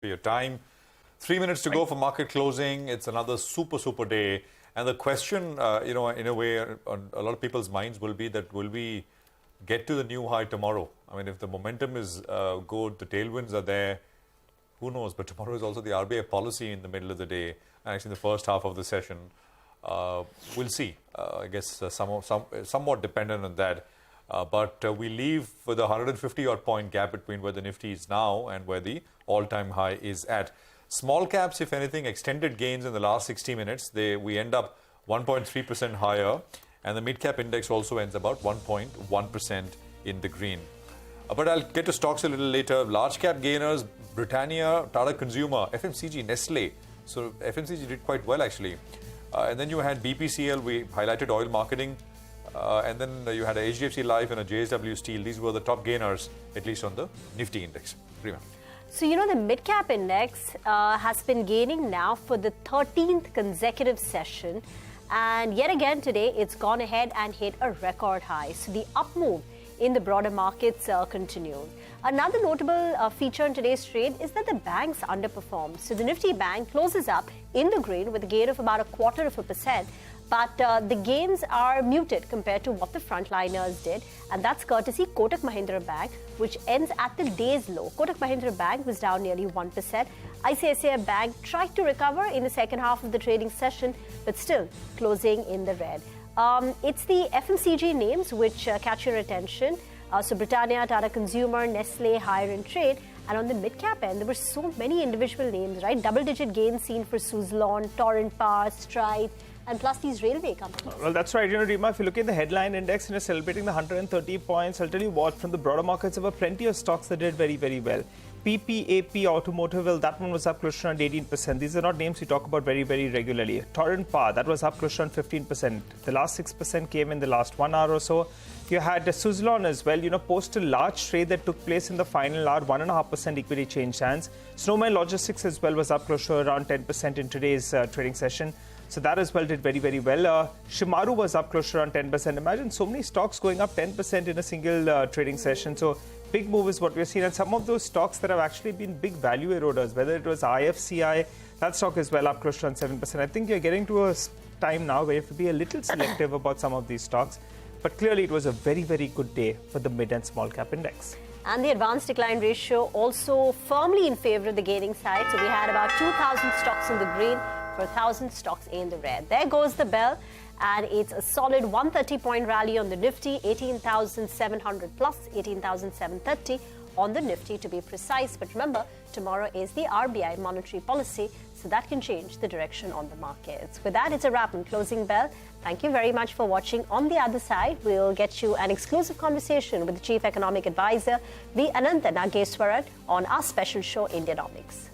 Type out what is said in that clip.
for your time. 3 minutes to go for market closing. It's another super day. And the question, in a way, on a lot of people's minds will be that will we get to the new high tomorrow? I mean, if the momentum is good, the tailwinds are there, who knows? But tomorrow is also the RBI policy in the middle of the day, and actually in the first half of the session. We'll see. I guess somewhat dependent on that. But we leave with a 150-odd point gap between where the Nifty is now and where the all-time high is at. Small caps, if anything, extended gains in the last 60 minutes. We end up 1.3% higher, and the midcap index also ends about 1.1% in the green. But I'll get to stocks a little later. Large cap gainers, Britannia, Tata Consumer, FMCG, Nestle. So FMCG did quite well actually. And then you had BPCL, we highlighted oil marketing. And then you had a HDFC Life and a JSW Steel. These were the top gainers, at least on the Nifty index. Prima. So, the mid-cap index has been gaining now for the 13th consecutive session. And yet again today, it's gone ahead and hit a record high. So, the up move in the broader markets continued. Another notable feature in today's trade is that the banks underperformed. So, the Nifty Bank closes up in the green with a gain of about 0.25%. But the gains are muted compared to what the frontliners did. And that's courtesy Kotak Mahindra Bank, which ends at the day's low. Kotak Mahindra Bank was down nearly 1%. ICICI Bank tried to recover in the second half of the trading session, but still closing in the red. It's the FMCG names which catch your attention. So Britannia, Tata Consumer, Nestle, higher in trade. And on the mid-cap end, there were so many individual names, right? Double-digit gains seen for Suzlon, Torrent Power, Stride, and plus these railway companies. Well, that's right. Rima, if you look at the headline index, celebrating the 130 points, I'll tell you what, from the broader markets, there were plenty of stocks that did very well. PPAP Automotive, well, that one was up close to around 18%. These are not names we talk about very regularly. Torrent Power, that was up close to around 15%. The last 6% came in the last 1 hour or so. You had Suzlon as well, post a large trade that took place in the final hour, 1.5% equity change hands. Snowman Logistics as well was up close to around 10% in today's trading session. So that as well did very well. Shimaru was up close to around 10%. Imagine so many stocks going up 10% in a single trading session. So big move is what we're seeing. And some of those stocks that have actually been big value eroders, whether it was IFCI, that stock is well up close to around 7%. I think you're getting to a time now where you have to be a little selective about some of these stocks. But clearly it was a very good day for the mid and small cap index. And the advanced decline ratio also firmly in favor of the gaining side. So we had about 2,000 stocks in the green for 1,000 stocks in the red. There goes the bell. And it's a solid 130-point rally on the Nifty, 18,700 plus, 18,730 on the Nifty to be precise. But remember, tomorrow is the RBI monetary policy, so that can change the direction on the markets. With that, it's a wrap and closing bell. Thank you very much for watching. On the other side, we'll get you an exclusive conversation with the Chief Economic Advisor, V. Anantha Nageswaran, on our special show, Indianomics.